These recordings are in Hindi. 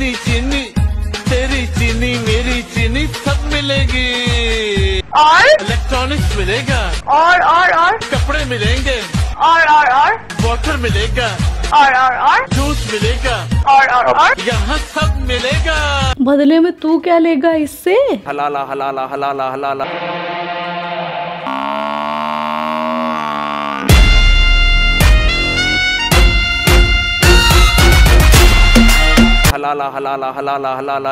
मेरी चीनी तेरी चीनी मेरी चीनी सब मिलेगी। और इलेक्ट्रॉनिक्स मिलेगा। और कपड़े मिलेंगे। और वाटर मिलेगा। और जूस मिलेगा। और यहाँ सब मिलेगा। बदले में तू क्या लेगा इससे? हलाला हलाला हलाला हलाला हलाला हलाला हलाला हलाला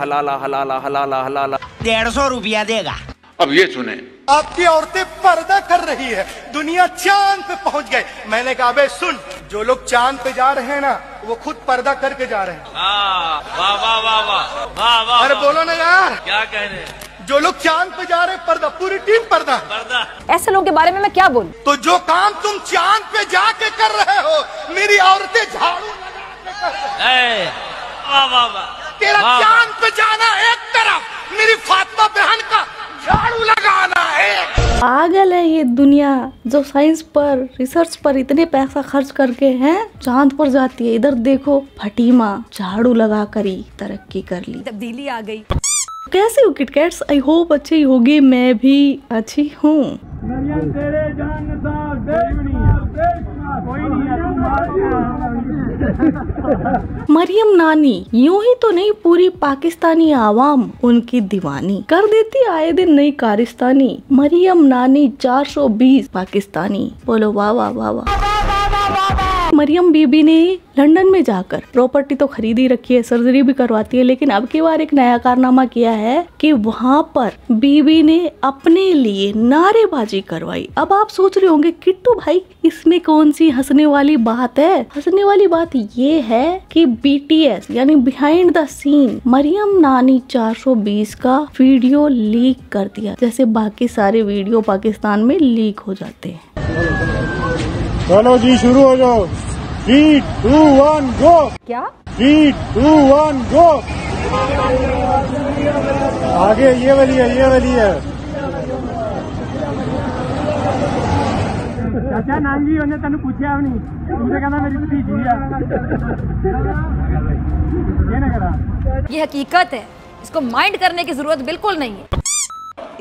हलाला हलाला हलाला हलाला 150 रुपया देगा। अब ये सुने, आपकी औरतें पर्दा कर रही है, दुनिया चांद पे पहुंच गए। मैंने कहा बे सुन, जो लोग चांद पे जा रहे हैं ना वो खुद पर्दा करके जा रहे हैं। वाह वाह वाह वाह वाह वाह। अरे बोलो ना यार, क्या कह रहे हैं? जो लोग चांद पे जा रहे हैं पर्दा, पूरी टीम पर्दा। ऐसे लोगों के बारे में मैं क्या बोलूं? तो जो काम तुम चांद पे जाके कर रहे हो, मेरी औरतें झाड़ू लगा के कर रही हैं। वाह वाह वाह। तेरा चांद पे जाना एक तरफ, मेरी फातिमा बहन का झाड़ू लगाना है। पागल है ये दुनिया जो साइंस पर रिसर्च पर इतने पैसा खर्च करके हैं चांद पर जाती है। इधर देखो फटीमा झाड़ू लगा कर ही तरक्की कर ली, तब्दीली आ गई। कैसे हो किटकैट्स? आई होप अच्छी होगी, मैं भी अच्छी हूँ। मरियम नानी यूं ही तो नहीं, पूरी पाकिस्तानी आवाम उनकी दीवानी कर देती आए दिन नई कारिस्तानी। मरियम नानी 420 पाकिस्तानी, बोलो वाह वाह वाह वाह। मरियम बीबी ने लंदन में जाकर प्रॉपर्टी तो खरीद ही रखी है, सर्जरी भी करवाती है, लेकिन अब की बार एक नया कारनामा किया है कि वहाँ पर बीबी ने अपने लिए नारेबाजी करवाई। अब आप सोच रहे होंगे किट्टू भाई इसमें कौन सी हंसने वाली बात है? हंसने वाली बात ये है कि BTS यानी बिहाइंड द सीन मरियम नानी 420 का वीडियो लीक कर दिया, जैसे बाकी सारे वीडियो पाकिस्तान में लीक हो जाते हैं। चलो जी शुरू हो जाओ। 3, 2, 1 गो। क्या? 3, 2, 1 गो। आगे ये वाली है, ये वाली है। चाचा नांगी उन्हें तेन पूछा भी नहीं, तुमसे कहना मेरी भतीजी है। ये ना करा, ये हकीकत है, इसको माइंड करने की जरूरत बिल्कुल नहीं है।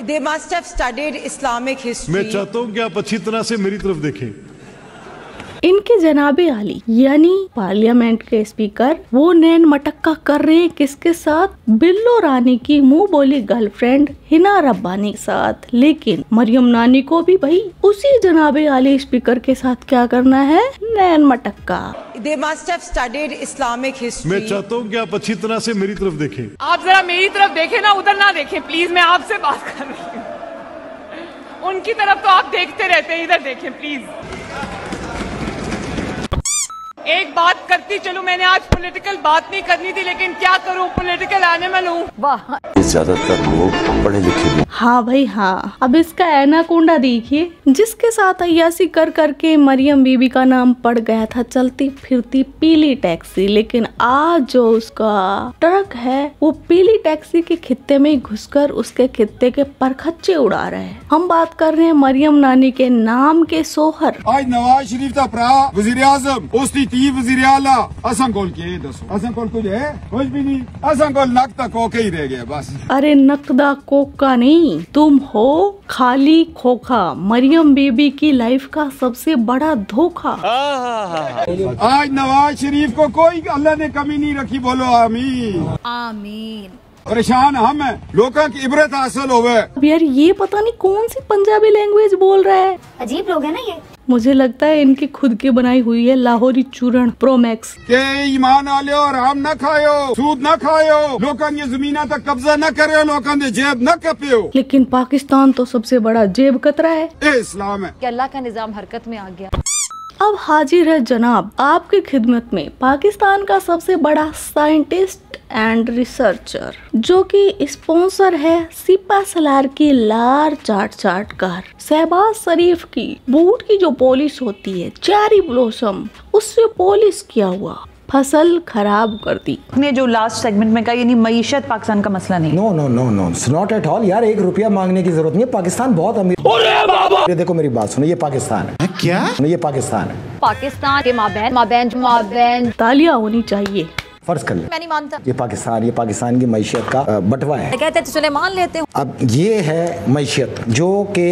They must have studied Islamic history. मैं चाहता हूँ कि आप अच्छी तरह से मेरी तरफ देखें। इनके जनाबे आली यानी पार्लियामेंट के स्पीकर वो नैन मटक्का कर रहे हैं किसके साथ? बिल्लो रानी की मुंह बोली गर्लफ्रेंड हिना रब्बानी के साथ। लेकिन मरियम नानी को भी भाई उसी जनाबे आली स्पीकर के साथ क्या करना है? नैन मटक्का। They must have studied Islamic history. मैं चाहता हूँ कि आप अच्छी तरह से मेरी तरफ देखें। आप जरा मेरी तरफ देखें ना, उधर ना देखें प्लीज। मैं आपसे बात कर रही हूँ, उनकी तरफ तो आप देखते रहते हैं, इधर देखें प्लीज। एक बात करती चलो, मैंने आज पॉलिटिकल बात नहीं करनी थी, लेकिन क्या करूं, पॉलिटिकल एनिमल हूँ। वाह, ज्यादातर लोग पढ़े लिखे भी। हाँ भाई हाँ। अब इसका एनाकोंडा देखिए, जिसके साथ अय्यासी कर करके मरियम बीबी का नाम पड़ गया था चलती फिरती पीली टैक्सी, लेकिन आज जो उसका ट्रक है वो पीली टैक्सी के खित्ते में घुसकर उसके खित्ते के परखच्चे उड़ा रहे हैं। हम बात कर रहे हैं मरियम नानी के नाम के सोहर। आज नवाज शरीफ का भरा वजीर आजम उसकी ती वजीर आला असन कोल के दसो, असन कोल कुछ है? कुछ भी नहीं, असन कोल नक तक होके ही रह गया बस। अरे नकदा कोका नहीं, तुम हो खाली खोखा। मरियम बीबी की लाइफ का सबसे बड़ा धोखा। आज नवाज शरीफ को कोई अल्लाह ने कमी नहीं रखी, बोलो आमीन आमीन। परेशान हम हैं, लोगों की इबरत हासिल होवे। अब यार ये पता नहीं कौन सी पंजाबी लैंग्वेज बोल रहा है, अजीब लोग है ना ये। मुझे लगता है इनकी खुद की बनाई हुई है लाहौरी चूरण प्रो मैक्स। के ईमान आलियो, आराम न खायो, सूद न खायो, लोगों की जमीना तक कब्जा न करो, लोगों ने जेब न कपियो। लेकिन पाकिस्तान तो सबसे बड़ा जेब कतरा है। ये इस्लाम है कि अल्लाह का निजाम हरकत में आ गया। अब हाजिर है जनाब आपकी खिदमत में पाकिस्तान का सबसे बड़ा साइंटिस्ट एंड रिसर्चर, जो कि स्पॉन्सर है सिपा सलार की लार चाट चाट कार। शहबाज शरीफ की बूट की जो पॉलिश होती है चेरी ब्लॉसम, उससे पॉलिश किया हुआ फसल खराब कर दी। ने जो लास्ट सेगमेंट में कहा, यानी मईशत पाकिस्तान का मसला नहीं। No no no no, it's not at all यार। 1 रुपया मांगने की जरूरत नहीं है, पाकिस्तान बहुत अमीर। ये देखो मेरी बात सुनो, ये पाकिस्तान है। क्या? ये पाकिस्तान है। पाकिस्तान के माबैन तालियां होनी चाहिए। फर्ज कर ले, मैं नहीं मानता। ये पाकिस्तान की मैशियत का बंटवा है। कहते हैं तो चले मान लेते हैं। अब ये है मैशियत जो कि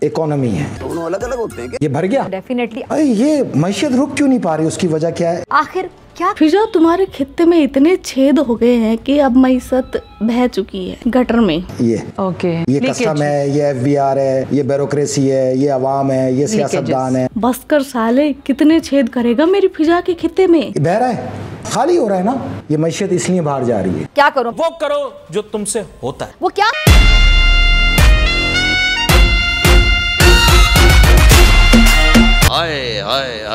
इकोनॉमी है, दोनों अलग अलग होते हैं। ये भर गया डेफिनेटली। ये मैशियत रुक क्यों नहीं पा रही? उसकी वजह क्या है? आखिर क्या? फिजा, तुम्हारे खित्ते में इतने छेद हो गए हैं कि अब मैशत बह चुकी है गटर में। ये ओके, ये कस्टम है, ये FBR है, ये ब्यूरोक्रेसी है, ये अवाम है, ये सियासतदान है। बस कर साले, कितने छेद करेगा मेरी फिजा के खित्ते में? बह रहा है, खाली हो रहा है ना। ये मैशियत इसलिए बाहर जा रही है। क्या करो? वो करो जो तुमसे होता है। वो क्या?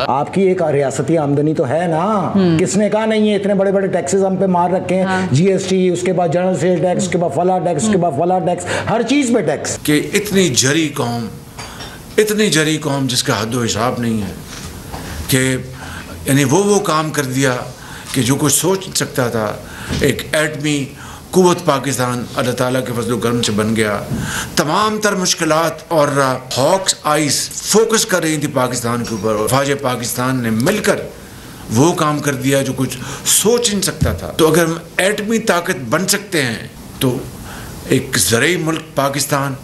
आपकी एक रियासती आमदनी तो है ना। किसने कहा नहीं है? इतने बड़े बड़े टैक्सेस हम पे मार रखे हैं। GST, उसके बाद जनरल सेल टैक्स, उसके बाद फला टैक्स, उसके बाद फला टैक्स, हर चीज पे टैक्स। कि इतनी जरी कौम जिसका हद हिसाब नहीं है, कि यानी वो काम कर दिया कि जो कुछ सोच सकता था। एक एटमी कुव्वत पाकिस्तान अल्लाह ताला के फजल करम से बन गया। तमाम तर मुश्किलात और हॉक्स आइज फोकस कर रही थी पाकिस्तान के ऊपर, और फौज पाकिस्तान ने मिलकर वो काम कर दिया जो कुछ सोच नहीं सकता था। तो अगर हम एटमी ताकत बन सकते हैं तो एक ज़रई मुल्क पाकिस्तान,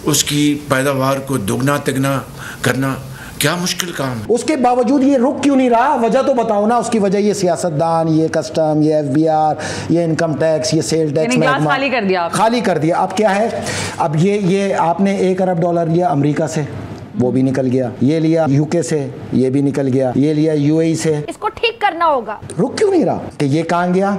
उसकी पैदावार को दुगना तिगना करना क्या मुश्किल काम है। उसके बावजूद ये रुक क्यों नहीं रहा? वजह तो बताओ ना। उसकी वजह ये सियासतदान, ये कस्टम, ये FBR, ये इनकम टैक्स, ये सेल टैक्स खाली कर दिया। खाली कर दिया। अब क्या है? अब ये आपने $1 अरब लिया अमेरिका से, वो भी निकल गया। ये लिया UK से, ये भी निकल गया। ये लिया UAE से। इसको ठीक करना होगा। रुक क्यों नहीं रहा? कि ये कहाँ गया?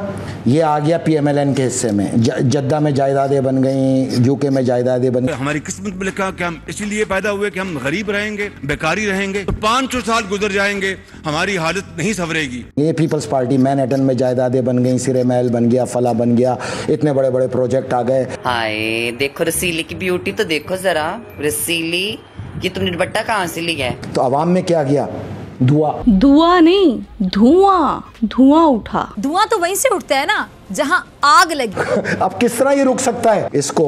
ये आ गया PMLN के हिस्से में। जद्दा में जायदादें बन गई, UK में जायदादें बन गई। हमारी किस्मत में लिखा कि हम इसीलिए पैदा हुए कि हम गरीब रहेंगे, बेकारी रहेंगे। तो 500 साल गुजर जाएंगे, हमारी हालत नहीं संवरेगी। ये पीपल्स पार्टी मैनहट्टन में जायदादें बन गई, सिरे महल बन गया, फला बन गया, इतने बड़े बड़े प्रोजेक्ट आ गए। हाय देखो रसीली की ब्यूटी तो देखो जरा। रसीली, ये तुमने दुपट्टा कहाँ से लिया है? तो अवाम में क्या गया? धुआं नहीं, धुआं उठा। धुआं तो वहीं से उठता है ना जहां आग लगी। अब किस तरह ये रुक सकता है? इसको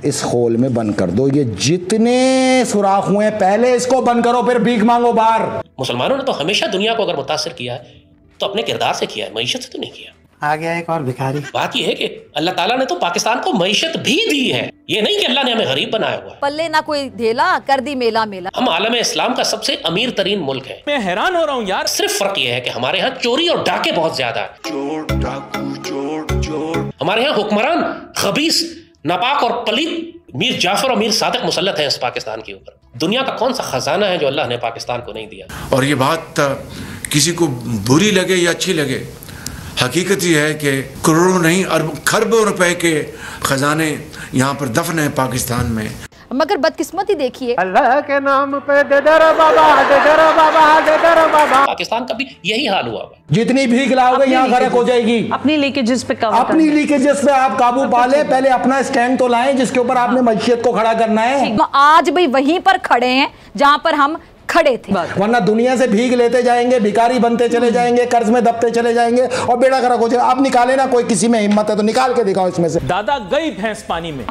इस होल में बंद कर दो। ये जितने सुराख हुए पहले इसको बंद करो, फिर भीख मांगो बाहर। मुसलमानों ने तो हमेशा दुनिया को अगर मुतासिर किया है तो अपने किरदार से किया है, मईशत से तो नहीं किया। आ गया एक और भिखारी। बात यह है कि अल्लाह ताला ने तो पाकिस्तान को मईशत भी दी है। ये नहीं कि अल्लाह ने हमें गरीब बनाया हुआ है। पल्ले ना कोई ढेला कर दी मेला मेला। हम आलम इस्लाम का सबसे अमीर तरीन मुल्क है। मैं हैरान हो रहा हूँ यार। सिर्फ फर्क यह है कि हमारे यहाँ चोरी और डाके बहुत ज्यादा है। चोर डाकू चोर। हमारे यहाँ हुक्मरान खबीस, नापाक और पलीत मीर जाफर और मीर सादिक मुसल्लत है इस पाकिस्तान के ऊपर। दुनिया का कौन सा खजाना है जो अल्लाह ने पाकिस्तान को नहीं दिया? और ये बात किसी को बुरी लगे या अच्छी लगे, हकीकत ये है कि करोड़ों नहीं अरबों खरबों रुपए के खजाने यहाँ पर दफन है पाकिस्तान में। मगर बदकिस्मती देखिए, अल्लाह के नाम पे दे दरो बाबा, दे दरो बाबा, दे दरो बाबा। पाकिस्तान का भी यही हाल हुआ। जितनी भीख लाओगे यहाँ गरक हो जाएगी। अपनी लीकेजेस पे आप काबू पा ले। पहले अपना स्टैंड तो लाएं जिसके ऊपर आपने मैशियत को खड़ा करना है। आज भी वहीं पर खड़े हैं जहाँ पर हम खड़े थे। वरना दुनिया से भीख लेते जाएंगे, भिखारी बनते चले जाएंगे, कर्ज में दबते चले जाएंगे और बेड़ा गर्क हो जाएगा। आप निकाले ना, कोई किसी में हिम्मत है तो निकाल के दिखाओ इसमें से। दादा गई भैंस पानी में।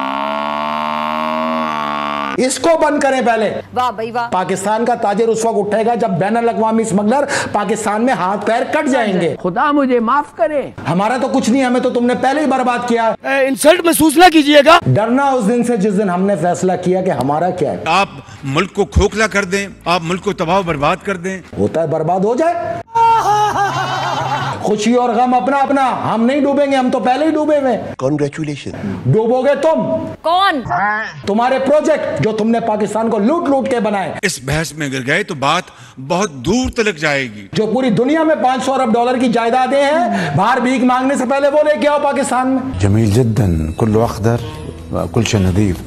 इसको बंद करें पहले। वाह भाई वाह। पाकिस्तान का ताजिर उस वक्त उठेगा जब बैनुल अक़वामी स्मगलर पाकिस्तान में हाथ पैर कट जाएंगे। खुदा मुझे माफ करे। हमारा तो कुछ नहीं, हमें तो तुमने पहले ही बर्बाद किया। इंसल्ट महसूस ना कीजिएगा। डरना उस दिन से जिस दिन हमने फैसला किया कि हमारा क्या है। आप मुल्क को खोखला कर दें, आप मुल्क को तबाह बर्बाद कर दें। होता है बर्बाद हो जाए। खुशी और गम अपना अपना। हम नहीं डूबेंगे, हम तो पहले ही डूबे हुए। कांग्रेचुलेशन। डूबोगे तुम। कौन? तुम्हारे प्रोजेक्ट जो तुमने पाकिस्तान को लूट लूट के बनाए। इस बहस में गिर गए तो बात बहुत दूर तक जाएगी। जो पूरी दुनिया में $500 अरब की जायदादें हैं, बाहर भीख मांगने से पहले वो लेके आओ पाकिस्तान में। जमील जद्दन, कुल्लु अख्दर, कुल शय नदीफ,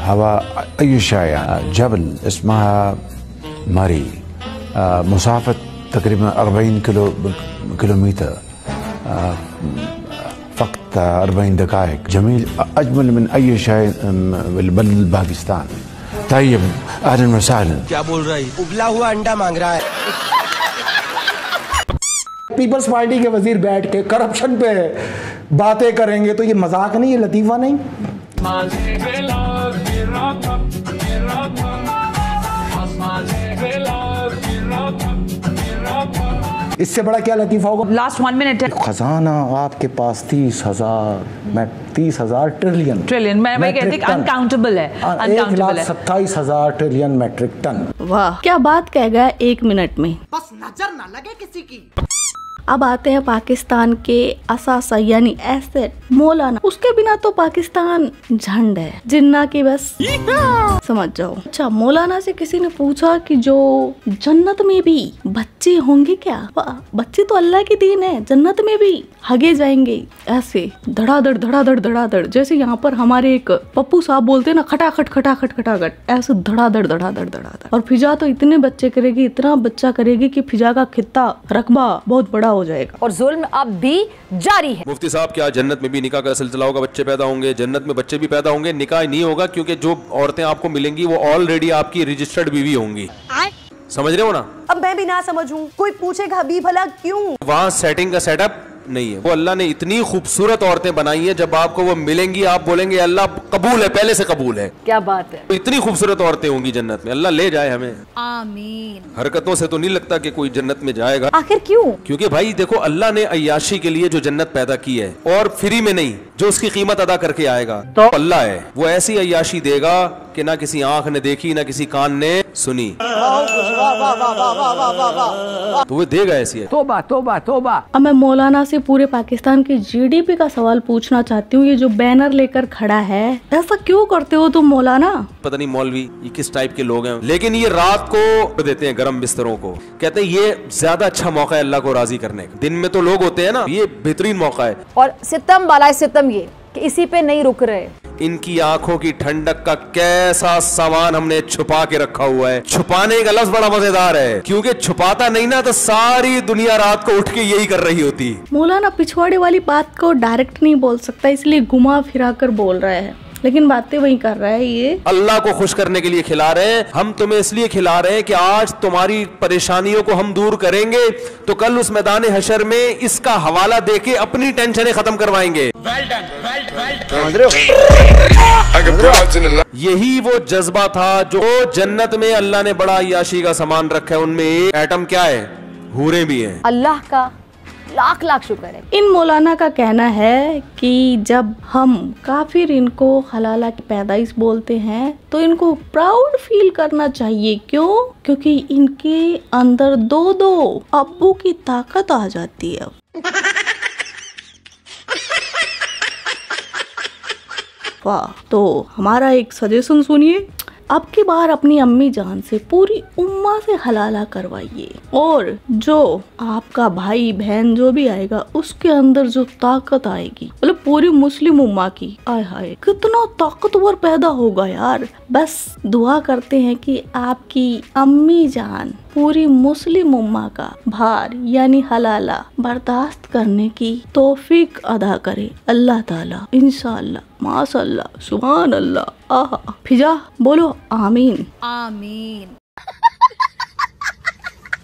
हवा अय्यु शाया, जबल इसमहा मारी, मुसाफत तकरीबन 40 किलोमीटर, फ़क़त 40 दक़ाइक़। जमील अजमल मिन अय्यु शाय बल्द पाकिस्तान। तय्यब अहलन व सहलन। क्या बोल रहा है? उबला हुआ अंडा मांग रहा है। पीपल्स पार्टी के वजीर बैठ के करप्शन पे बातें करेंगे तो ये मजाक नहीं, ये लतीफा नहीं। इससे बड़ा क्या लतीफा होगा? लास्ट 1 मिनट है। खजाना आपके पास 30,000 ट्रिलियन मैं कहती हूँ अनकाउंटेबल है, अनकाउंटेबल है। 1,27,000 ट्रिलियन मैट्रिक टन। वाह, क्या बात कह गया 1 मिनट में। बस नजर ना लगे किसी की। अब आते हैं पाकिस्तान के असासा यानी एसेट मौलाना। उसके बिना तो पाकिस्तान झंड है, जिन्ना की बस समझ जाओ। अच्छा, मौलाना से किसी ने पूछा कि जो जन्नत में भी बच्चे होंगे क्या? बच्चे तो अल्लाह की दीन है, जन्नत में भी हगे जाएंगे ऐसे धड़ाधड़, जैसे यहाँ पर हमारे एक पप्पू साहब बोलते हैं ना, खटाखट खटाखट खटाखट, ऐसे धड़ाधड़। और फिजा तो इतने बच्चे करेगी, इतना बच्चा करेगी कि फिजा का खित्ता रकबा बहुत बड़ा हो जाएगा। और जुल्म अब भी जारी है। मुफ्ती साहब, क्या जन्नत में भी निकाह का सिलसिला होगा? बच्चे पैदा होंगे, जन्नत में बच्चे भी पैदा होंगे? निकाह नहीं होगा, क्योंकि जो औरतें आपको मिलेंगी वो ऑलरेडी आपकी रजिस्टर्ड बीवी होंगी। समझ रहे हो ना? अब मैं भी ना समझूं, कोई पूछेगा भी भला क्यों? वहाँ सेटिंग का सेटअप नहीं है। वो अल्लाह ने इतनी खूबसूरत औरतें बनाई हैं, जब आपको वो मिलेंगी आप बोलेंगे अल्लाह कबूल है, पहले से कबूल है। क्या बात है। तो इतनी खूबसूरत औरतें होंगी जन्नत में, अल्लाह ले जाए हमें। आमीन। हरकतों से तो नहीं लगता कि कोई जन्नत में जाएगा। आखिर क्यों? क्योंकि भाई देखो, अल्लाह ने अय्याशी के लिए जो जन्नत पैदा की है, और फ्री में नहीं, जो उसकी कीमत अदा करके आएगा तो अल्लाह है। वो ऐसी अय्याशी देगा कि ना किसी आंख ने देखी, ना किसी कान ने सुनी, तो वो देगा ऐसी है। तोबा तोबा तोबा। अब मैं मौलाना से पूरे पाकिस्तान की जीडीपी का सवाल पूछना चाहती हूँ। ये जो बैनर लेकर खड़ा है, ऐसा क्यों करते हो तुम मौलाना? पता नहीं मौलवी ये किस टाइप के लोग हैं, लेकिन ये रात को देते हैं गरम बिस्तरों को, कहते हैं ये ज्यादा अच्छा मौका है अल्लाह को राजी करने का। दिन में तो लोग होते हैं ना, ये बेहतरीन मौका है। और सितम बालाए सितम ये कि इसी पे नहीं रुक रहे। इनकी आंखों की ठंडक का कैसा सामान हमने छुपा के रखा हुआ है। छुपाने का लफ्ज बड़ा मजेदार है, क्योंकि छुपाता नहीं ना तो सारी दुनिया रात को उठ के यही कर रही होती। मौलाना पिछवाड़े वाली बात को डायरेक्ट नहीं बोल सकता, इसलिए घुमा फिरा कर बोल रहा है, लेकिन बातें वही कर रहा है। ये अल्लाह को खुश करने के लिए खिला रहे हैं। हम तुम्हें इसलिए खिला रहे हैं कि आज तुम्हारी परेशानियों को हम दूर करेंगे, तो कल उस मैदान हशर में इसका हवाला देके अपनी टेंशनें खत्म करवाएंगे। यही वो जज्बा था जो जन्नत में अल्लाह ने बड़ा अय्याशी का सामान रखा है। उनमें एक एटम क्या है? हूरें भी हैं। अल्लाह का लाख लाख शुक्र है। इन मौलाना का कहना है कि जब हम काफिर इनको हलाला की पैदाइश बोलते हैं तो इनको प्राउड फील करना चाहिए। क्यों? क्योंकि इनके अंदर दो अब्बू की ताकत आ जाती है। वाह, तो हमारा एक सजेशन सुनिए, अब की बार अपनी अम्मी जान से पूरी उम्मा से हलाला करवाइए, और जो आपका भाई बहन जो भी आएगा उसके अंदर जो ताकत आएगी, मतलब पूरी मुस्लिम उम्मा की, आय हाय कितना ताकतवर पैदा होगा यार। बस दुआ करते हैं कि आपकी अम्मी जान पूरी मुस्लिम उम्मा का भार यानी हलाला बर्दाश्त करने की तौफीक अदा करे अल्लाह ताला, इंशाअल्लाह, माशाअल्लाह, सुभान अल्लाह। आहा, फिजा बोलो आमीन। आमीन।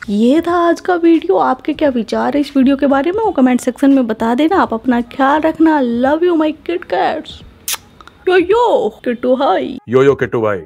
ये था आज का वीडियो। आपके क्या विचार है इस वीडियो के बारे में, वो कमेंट सेक्शन में बता देना। आप अपना ख्याल रखना। Love you my kit cats. Yo yo Kittu hi. Yo yo Kittu भाई।